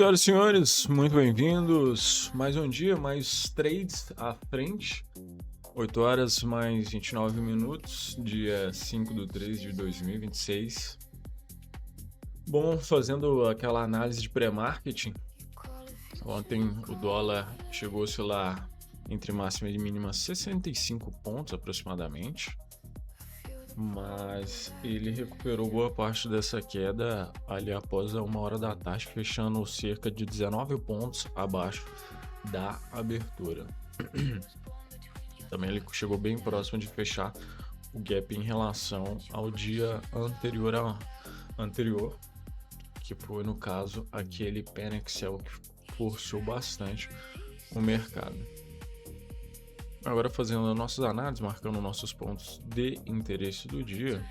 Senhoras e senhores, muito bem-vindos. Mais um dia, mais trades à frente. 8 horas mais 29 minutos, dia 5/3 de 2026. Bom, fazendo aquela análise de pré-marketing, ontem o dólar chegou-se lá entre máxima e mínima 65 pontos aproximadamente, mas ele recuperou boa parte dessa queda ali após a 1 hora da tarde, fechando cerca de 19 pontos abaixo da abertura. Também ele chegou bem próximo de fechar o gap em relação ao dia anterior, que foi no caso aquele Panic Sell que forçou bastante o mercado. Agora fazendo nossas análises, marcando nossos pontos de interesse do dia.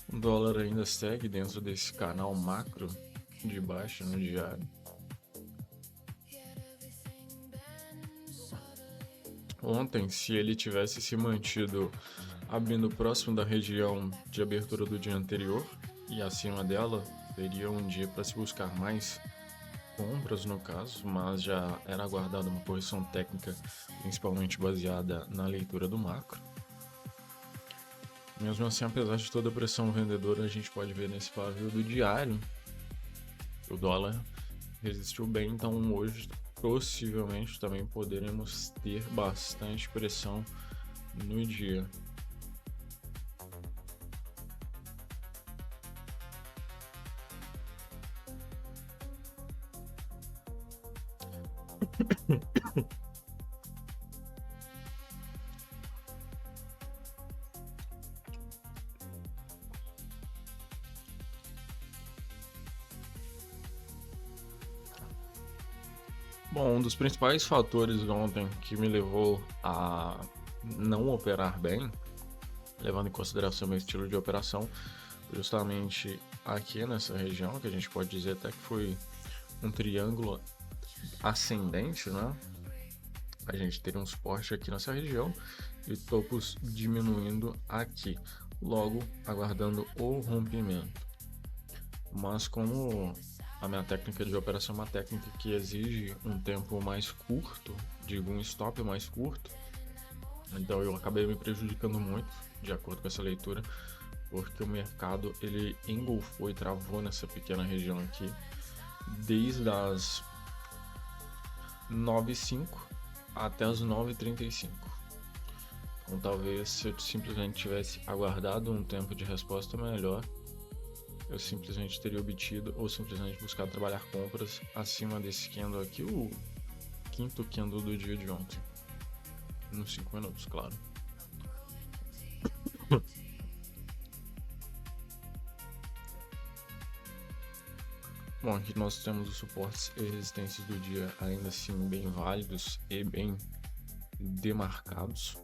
O dólar ainda segue dentro desse canal macro de baixa no diário. Ontem, se ele tivesse se mantido abrindo próximo da região de abertura do dia anterior e acima dela, teria um dia para se buscar mais compras no caso, mas já era aguardada uma correção técnica, principalmente baseada na leitura do macro. Mesmo assim, apesar de toda a pressão vendedora, a gente pode ver nesse pavio do diário que o dólar resistiu bem, então hoje possivelmente também poderemos ter bastante pressão no dia. Bom, um dos principais fatores ontem que me levou a não operar bem, levando em consideração meu estilo de operação, justamente aqui nessa região, que a gente pode dizer até que foi um triângulo ascendente, né? A gente teria um suporte aqui nessa região e topos diminuindo aqui, logo aguardando o rompimento. Mas como a minha técnica de operação é uma técnica que exige um tempo mais curto, digo um stop mais curto, então eu acabei me prejudicando muito de acordo com essa leitura, porque o mercado ele engolfou e travou nessa pequena região aqui desde as 9h05 até as 9h35. Então talvez se eu simplesmente tivesse aguardado um tempo de resposta melhor, eu simplesmente teria obtido ou simplesmente buscado trabalhar compras acima desse candle aqui, o quinto candle do dia de ontem, nos 5 minutos, claro. Bom, aqui nós temos os suportes e resistências do dia ainda assim bem válidos e bem demarcados.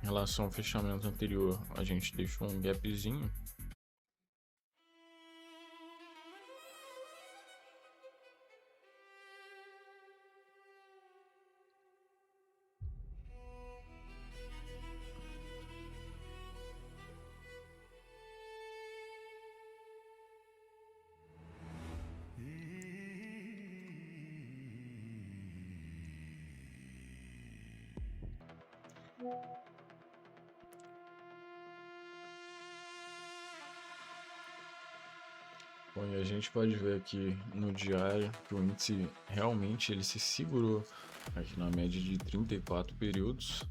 Em relação ao fechamento anterior, a gente deixou um gapzinho. Bom, e a gente pode ver aqui no diário que o índice realmente ele se segurou aqui na média de 34 períodos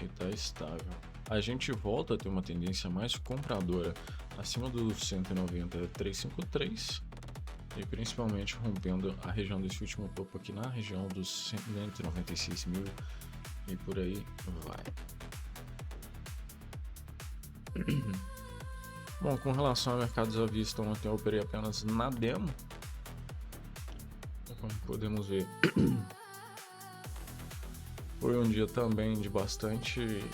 e está estável. A gente volta a ter uma tendência mais compradora acima do 190,353 e principalmente rompendo a região desse último topo aqui na região dos 196 mil e por aí vai. Bom, com relação a mercados à vista, ontem eu operei apenas na demo. Como podemos ver, foi um dia também de bastante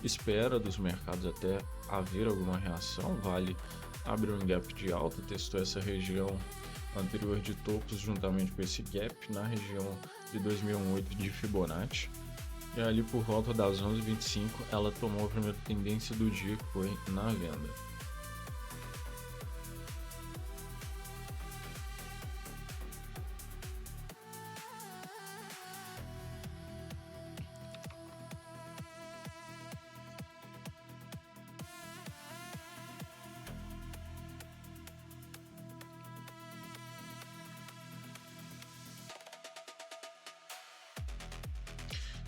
espera dos mercados até haver alguma reação. Vale abriu um gap de alta, testou essa região anterior de topos juntamente com esse gap na região de 2008 de Fibonacci. E ali por volta das 11h25 ela tomou a primeira tendência do dia, que foi na venda.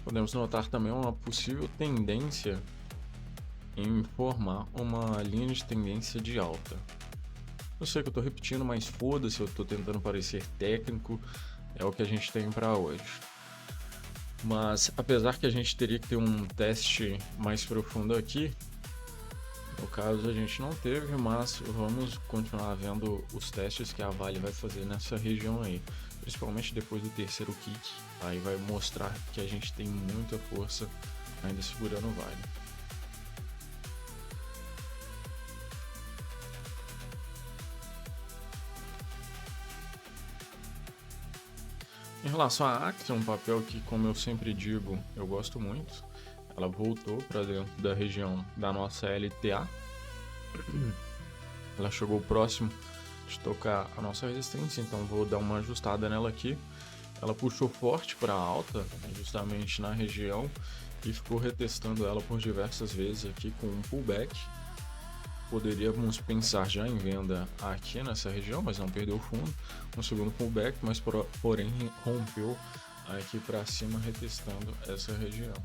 Podemos notar também uma possível tendência em formar uma linha de tendência de alta. Eu sei que eu estou repetindo, mas foda-se, eu estou tentando parecer técnico, é o que a gente tem para hoje. Mas apesar que a gente teria que ter um teste mais profundo aqui, no caso a gente não teve, mas vamos continuar vendo os testes que a Vale vai fazer nessa região aí, principalmente depois do terceiro kick. Aí vai mostrar que a gente tem muita força ainda segurando o Vale. Em relação à Axion, um papel que, como eu sempre digo, eu gosto muito. Ela voltou para dentro da região da nossa LTA. Ela chegou próximo de tocar a nossa resistência, então vou dar uma ajustada nela aqui. Ela puxou forte para alta, justamente na região, e ficou retestando ela por diversas vezes aqui com um pullback. Poderíamos pensar já em venda aqui nessa região, mas não perdeu o fundo. Um segundo pullback, mas porém rompeu aqui para cima, retestando essa região.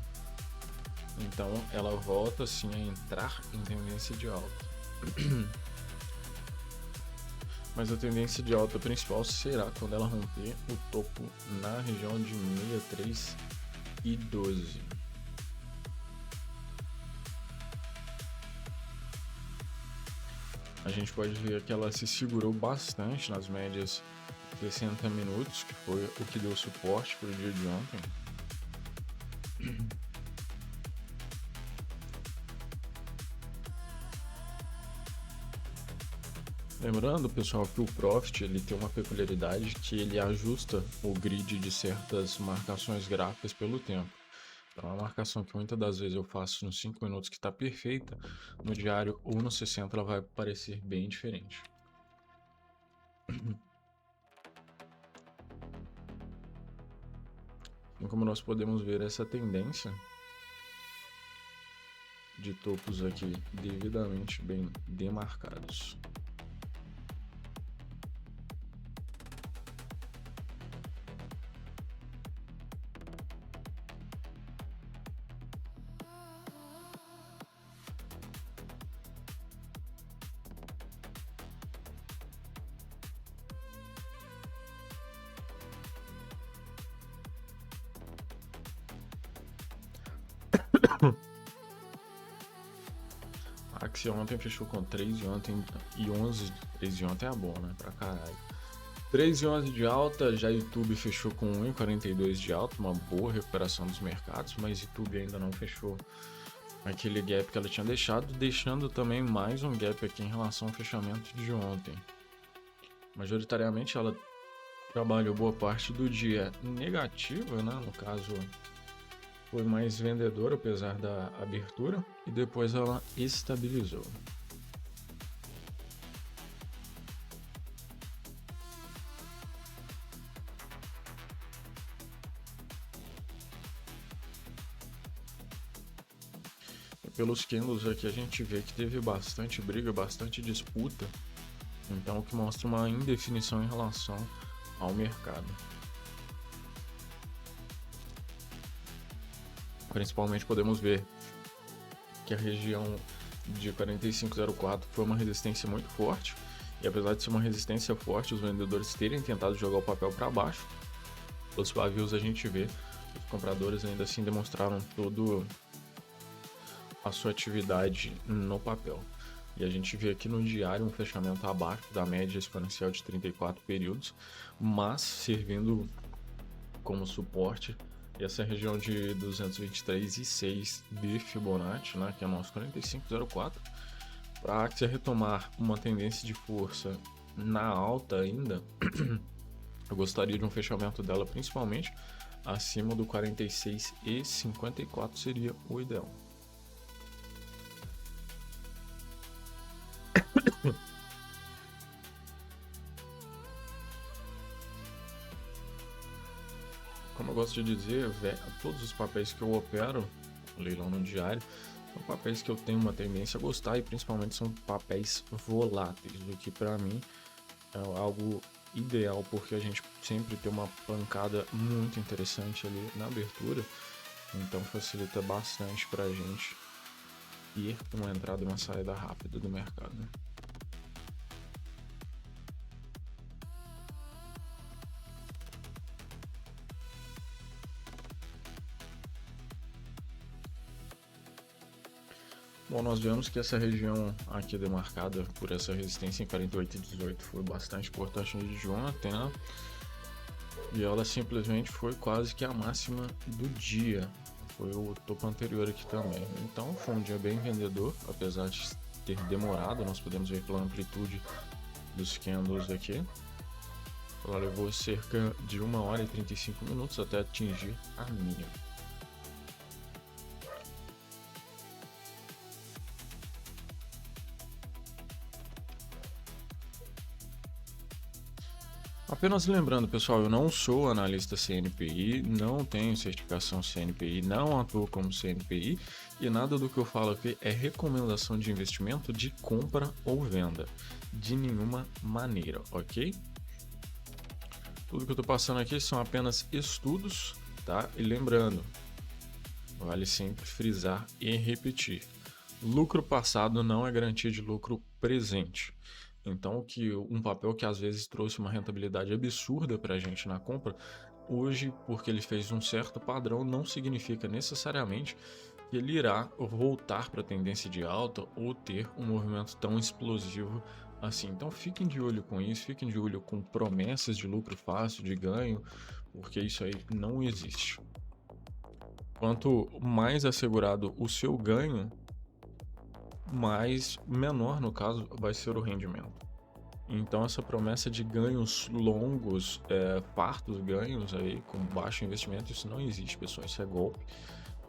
Então ela volta sim a entrar em tendência de alta. Mas a tendência de alta principal será quando ela romper o topo na região de 63,12. A gente pode ver que ela se segurou bastante nas médias 60 minutos, que foi o que deu suporte para o dia de ontem. Lembrando, pessoal, que o Profit ele tem uma peculiaridade que ele ajusta o grid de certas marcações gráficas pelo tempo. Então, a marcação que muitas das vezes eu faço nos 5 minutos que está perfeita, no diário ou no 60 ela vai parecer bem diferente. Assim como nós podemos ver essa tendência de topos aqui devidamente bem demarcados. A Axie ontem fechou com 3 de ontem e 11. 3 de ontem é bom, né? Pra caralho. 3 e 11 de alta, já YouTube fechou com 1,42 de alta, uma boa recuperação dos mercados, mas YouTube ainda não fechou aquele gap que ela tinha deixando também mais um gap aqui em relação ao fechamento de ontem. Majoritariamente ela trabalhou boa parte do dia negativa, né? No caso, foi mais vendedora apesar da abertura e depois ela estabilizou. Pelos candles aqui a gente vê que teve bastante briga, bastante disputa, então o que mostra uma indefinição em relação ao mercado. Principalmente podemos ver que a região de 45,04 foi uma resistência muito forte, E apesar de ser uma resistência forte, os vendedores terem tentado jogar o papel para baixo, os pavios a gente vê, os compradores ainda assim demonstraram toda a sua atividade no papel. E a gente vê aqui no diário um fechamento abaixo da média exponencial de 34 períodos, mas servindo como suporte essa região de 223,6 de Fibonacci, né, que é o nosso 4504, para que se retomar uma tendência de força na alta ainda, eu gostaria de um fechamento dela principalmente acima do 46,54 seria o ideal. Como eu gosto de dizer, todos os papéis que eu opero, leilão no diário, são papéis que eu tenho uma tendência a gostar e principalmente são papéis voláteis, o que para mim é algo ideal porque a gente sempre tem uma pancada muito interessante ali na abertura, então facilita bastante para a gente ir uma entrada e uma saída rápida do mercado. Bom, nós vemos que essa região aqui demarcada por essa resistência em 48,18 foi bastante importante de ontem, né? E ela simplesmente foi quase que a máxima do dia. Foi o topo anterior aqui também. Então foi um dia bem vendedor, apesar de ter demorado. Nós podemos ver pela amplitude dos candles aqui. Ela levou cerca de 1 hora e 35 minutos até atingir a mínima. Apenas lembrando, pessoal, eu não sou analista CNPI, não tenho certificação CNPI, não atuo como CNPI e nada do que eu falo aqui é recomendação de investimento de compra ou venda, de nenhuma maneira, ok? Tudo que eu estou passando aqui são apenas estudos, tá? E lembrando, vale sempre frisar e repetir, lucro passado não é garantia de lucro presente. Então, que um papel que às vezes trouxe uma rentabilidade absurda para a gente na compra, hoje, porque ele fez um certo padrão, não significa necessariamente que ele irá voltar para a tendência de alta ou ter um movimento tão explosivo assim. Então, fiquem de olho com isso, fiquem de olho com promessas de lucro fácil, de ganho, porque isso aí não existe. Quanto mais assegurado o seu ganho, mais menor, no caso, vai ser o rendimento. Então essa promessa de ganhos longos, fartos ganhos aí com baixo investimento, isso não existe, pessoal, isso é golpe.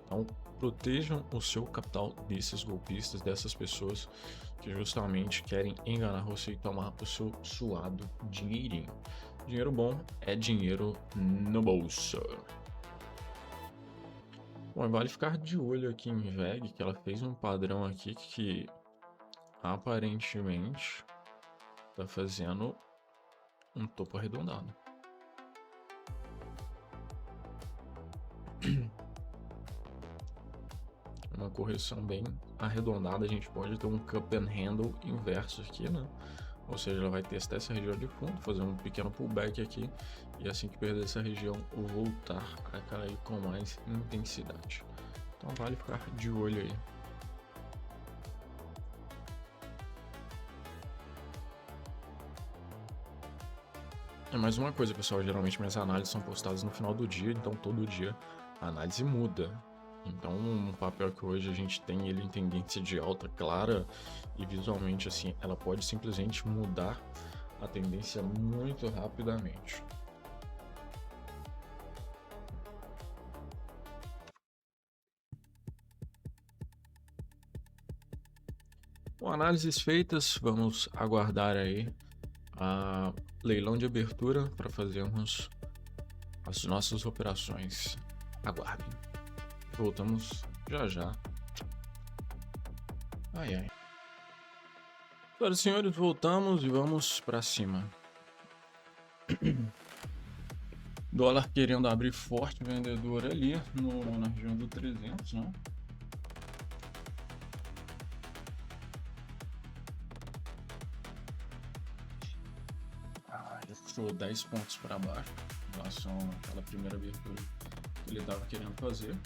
Então protejam o seu capital desses golpistas, dessas pessoas que justamente querem enganar você e tomar o seu suado dinheirinho. Dinheiro bom é dinheiro no bolso. Bom, vale ficar de olho aqui em VEG, que ela fez um padrão aqui que aparentemente tá fazendo um topo arredondado. Uma correção bem arredondada, a gente pode ter um cup and handle inverso aqui, né? Ou seja, ela vai testar essa região de fundo, fazer um pequeno pullback aqui e assim que perder essa região, voltar a cair com mais intensidade. Então vale ficar de olho aí. É mais uma coisa, pessoal, geralmente minhas análises são postadas no final do dia, então todo dia a análise muda. Então um papel que hoje a gente tem ele em tendência de alta clara e visualmente assim, ela pode simplesmente mudar a tendência muito rapidamente. Bom, análises feitas, vamos aguardar aí a leilão de abertura para fazermos as nossas operações. Aguardem. Voltamos já já. Ai ai. Senhoras e senhores, voltamos e vamos para cima. Dólar querendo abrir forte, vendedor ali na região do 300, né? mostrou 10 pontos para baixo em relação àquela primeira abertura que ele estava querendo fazer.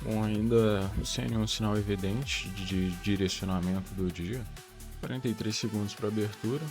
Bom, ainda sem nenhum sinal evidente de direcionamento do dia. 43 segundos para abertura.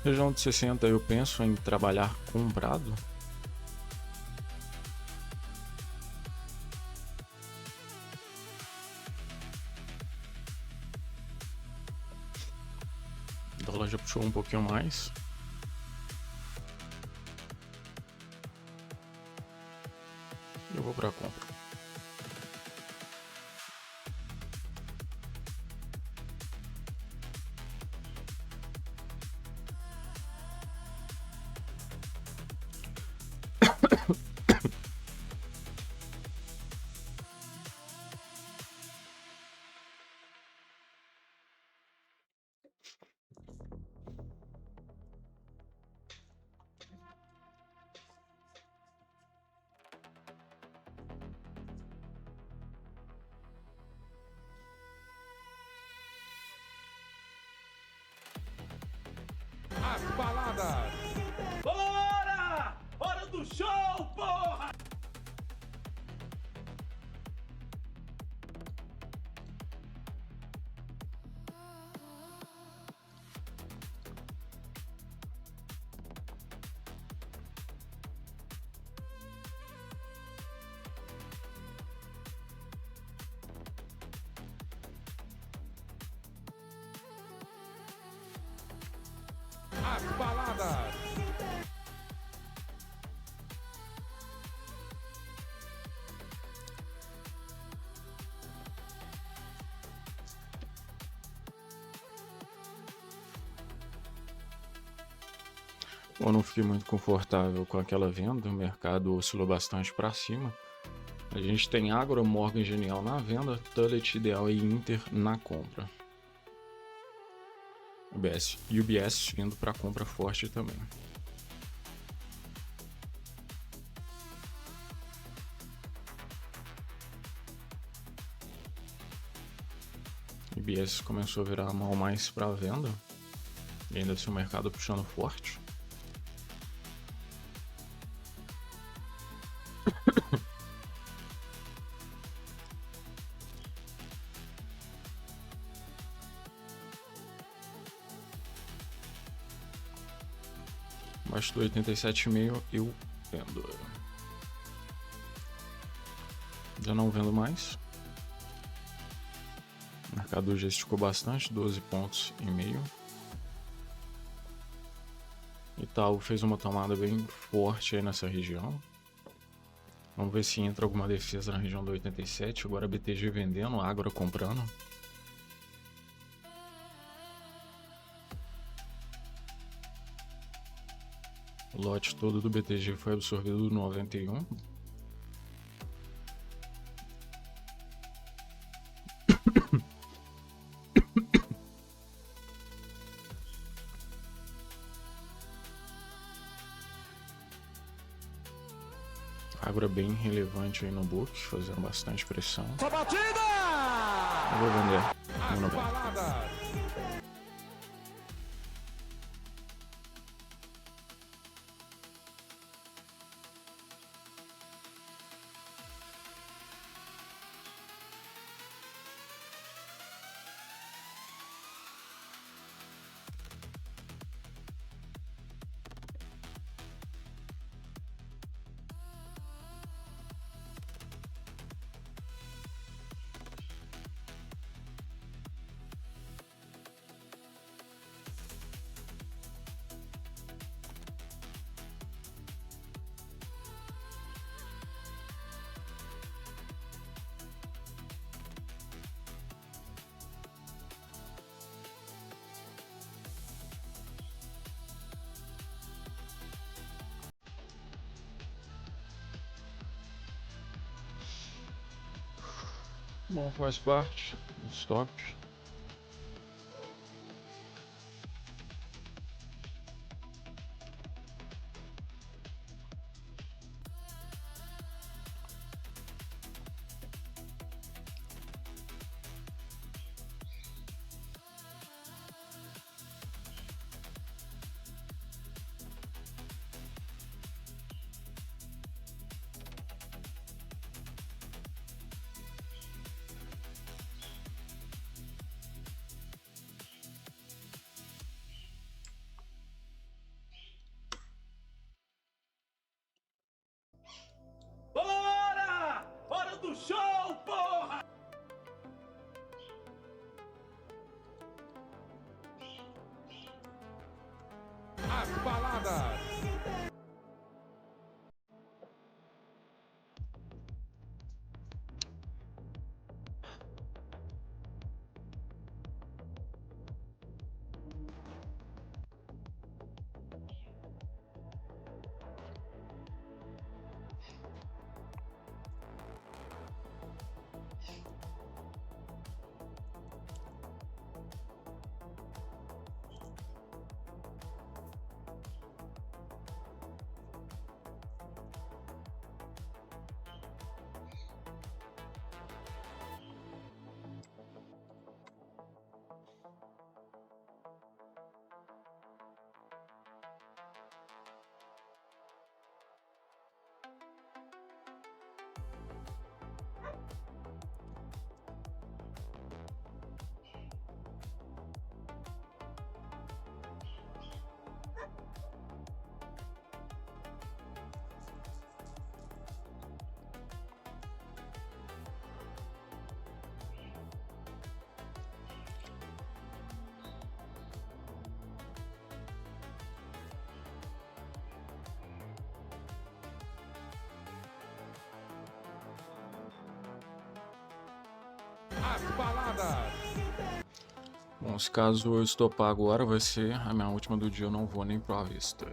Região de 60 eu penso em trabalhar comprado. O dólar já puxou um pouquinho mais. Eu vou para compra. As baladas. Bora! Hora do show, porra! As baladas. Eu não fiquei muito confortável com aquela venda, o mercado oscilou bastante para cima. A gente tem Agro, Morgan Genial na venda, Tullet, Ideal e Inter na compra. UBS vindo para compra forte também. UBS começou a virar a mão mais para venda, e ainda assim o mercado puxando forte. Abaixo do 87,5 eu vendo. Já não vendo mais. mercado já esticou bastante, 12 pontos e meio. Itaú fez uma tomada bem forte aí nessa região. Vamos ver se entra alguma defesa na região do 87. Agora BTG vendendo, Ágora comprando. O lote todo do BTG foi absorvido no 91. Ágora bem relevante aí no book, fazendo bastante pressão. Sua batida! Eu vou vender. As baladas. Bom, faz parte do stop. Bora! Hora do show, porra! As baladas. As baladas. Bom, se caso eu estopar agora, vai ser a minha última do dia, eu não vou nem pro à vista.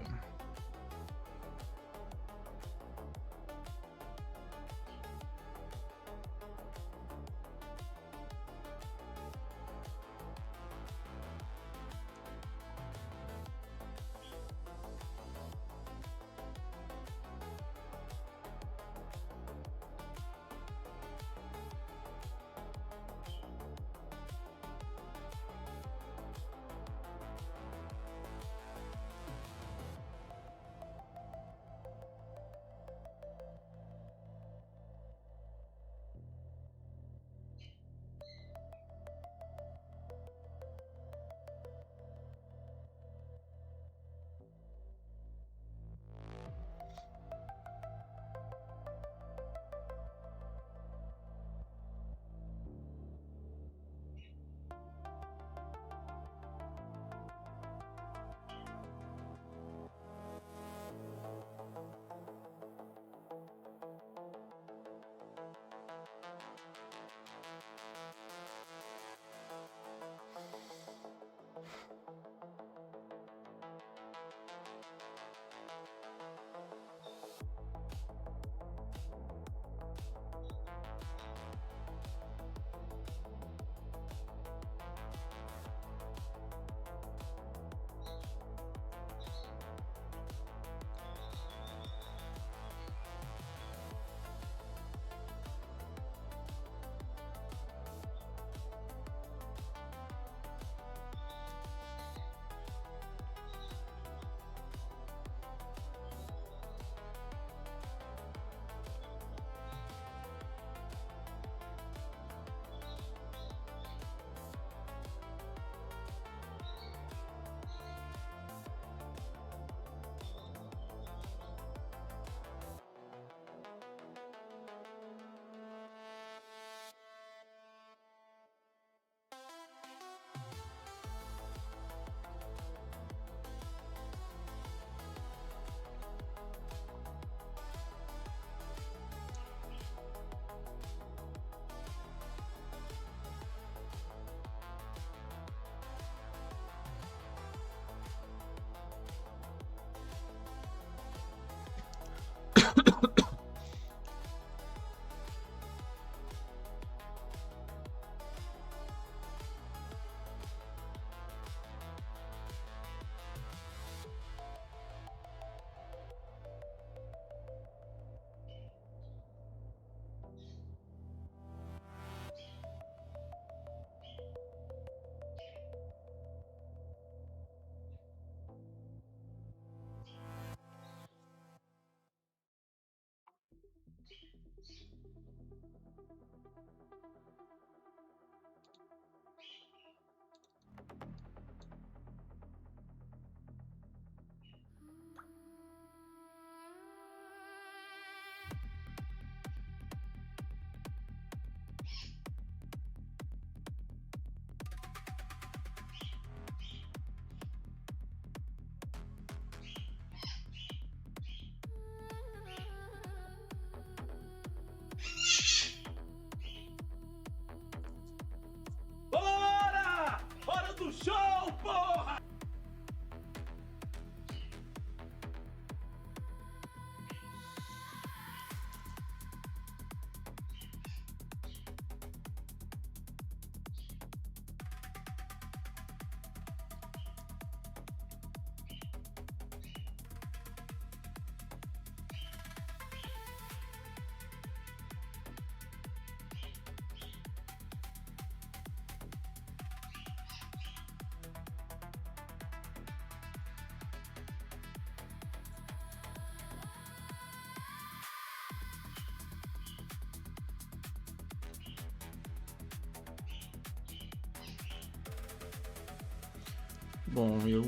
Bom, eu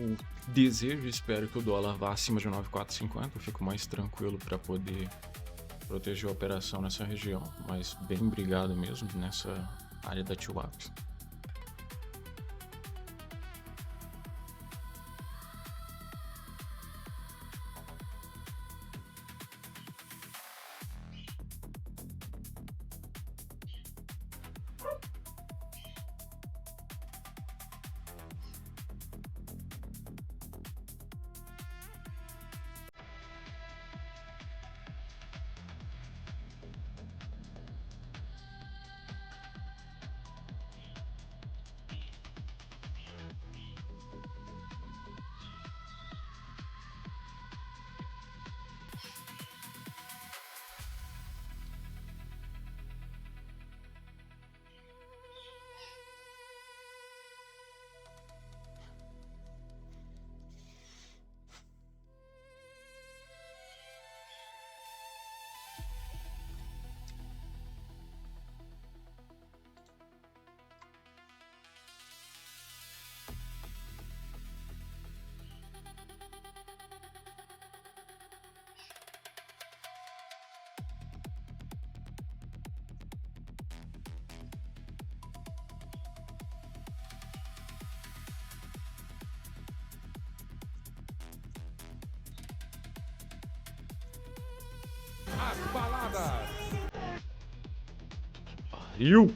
desejo e espero que o dólar vá acima de 9,450. Eu fico mais tranquilo para poder proteger a operação nessa região, mas bem obrigado mesmo nessa área da TWAP. As baladas. Pariu!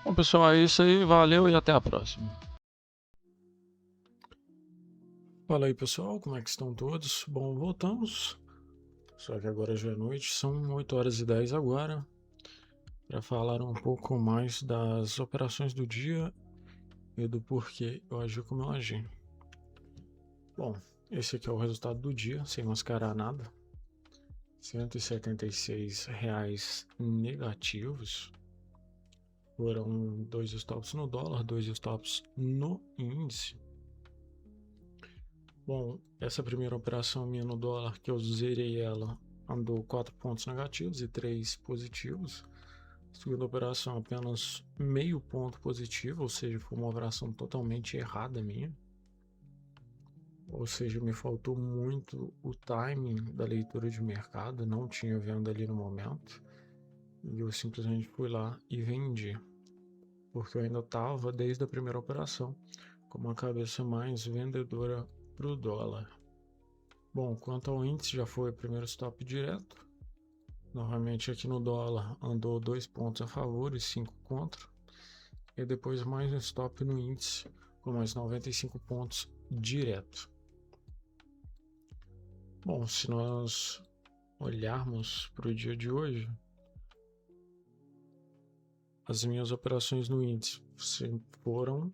Bom, pessoal, é isso aí. Valeu e até a próxima. Fala aí, pessoal. Como é que estão todos? Bom, voltamos. Só que agora já é noite. São 8h10 agora. Para falar um pouco mais das operações do dia e do porquê eu agi como eu agi. Bom, esse aqui é o resultado do dia, sem mascarar nada. R$ 176 negativos. Foram 2 stops no dólar, 2 stops no índice. Bom, essa primeira operação minha no dólar, que eu zerei ela, andou 4 pontos negativos e 3 positivos. Segunda operação, apenas meio ponto positivo, ou seja, foi uma operação totalmente errada minha. Ou seja, me faltou muito o timing da leitura de mercado, não tinha venda ali no momento. E eu simplesmente fui lá e vendi. Porque eu ainda estava, desde a primeira operação, com uma cabeça mais vendedora para o dólar. Bom, quanto ao índice, já foi o primeiro stop direto. Novamente aqui no dólar andou 2 pontos a favor e 5 contra. E depois mais um stop no índice com mais 95 pontos direto. Bom, se nós olharmos para o dia de hoje, as minhas operações no índice foram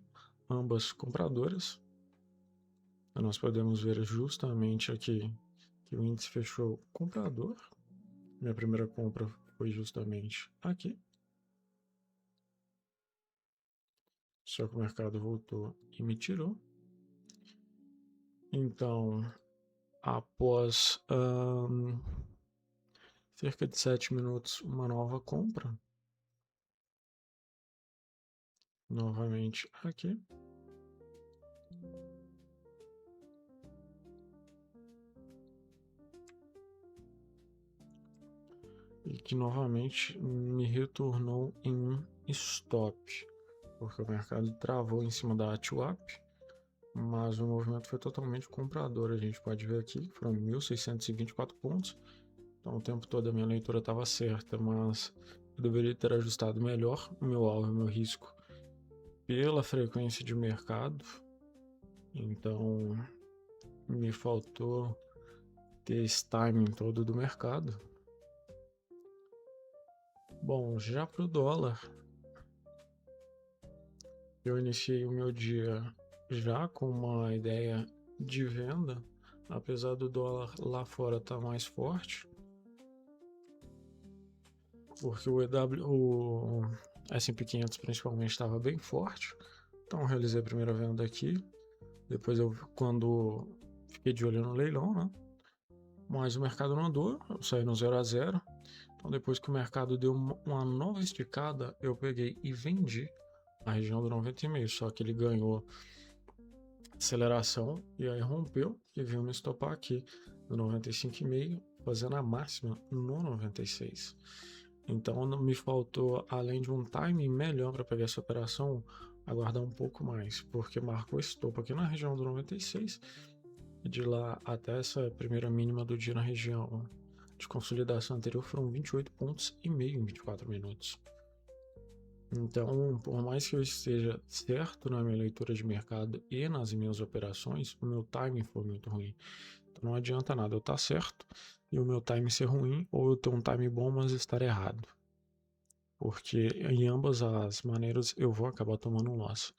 ambas compradoras. Nós podemos ver justamente aqui que o índice fechou comprador. Minha primeira compra foi justamente aqui. Só que o mercado voltou e me tirou. Então, após cerca de 7 minutos, uma nova compra. Novamente aqui. E que novamente me retornou em um stop. Porque o mercado travou em cima da TWAP, mas o movimento foi totalmente comprador. A gente pode ver aqui que foram 1.624 pontos. Então o tempo todo a minha leitura estava certa, mas eu deveria ter ajustado melhor o meu alvo e o meu risco pela frequência de mercado. Então me faltou ter esse timing todo do mercado. Bom, já para o dólar, eu iniciei o meu dia já com uma ideia de venda, apesar do dólar lá fora estar mais forte, porque o S&P 500 principalmente estava bem forte. Então eu realizei a primeira venda aqui, depois quando fiquei de olho no leilão, né? mas o mercado não andou, eu saí no 0 a 0. Então depois que o mercado deu uma nova esticada, eu peguei e vendi a região do 90,5, só que ele ganhou aceleração e aí rompeu e veio me estopar aqui no 95,5, fazendo a máxima no 96. Então me faltou, além de um timing melhor para pegar essa operação, aguardar um pouco mais, porque marcou esse topo aqui na região do 96 e de lá até essa primeira mínima do dia na região de consolidação anterior foram 28,5 pontos em 24 minutos. Então, por mais que eu esteja certo na minha leitura de mercado e nas minhas operações, o meu timing foi muito ruim. Então não adianta nada eu estar certo e o meu timing ser ruim, ou eu ter um timing bom, mas estar errado. Porque em ambas as maneiras eu vou acabar tomando um loss.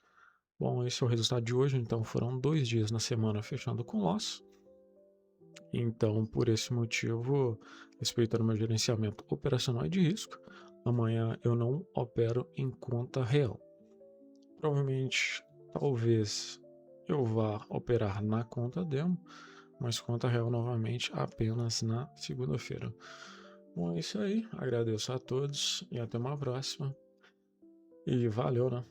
Bom, esse é o resultado de hoje. Então foram 2 dias na semana fechando com loss. Então, por esse motivo, respeitando meu gerenciamento operacional e de risco, amanhã eu não opero em conta real. Provavelmente, talvez eu vá operar na conta demo, mas conta real novamente apenas na segunda-feira. Bom, é isso aí. Agradeço a todos e até uma próxima. E valeu, né?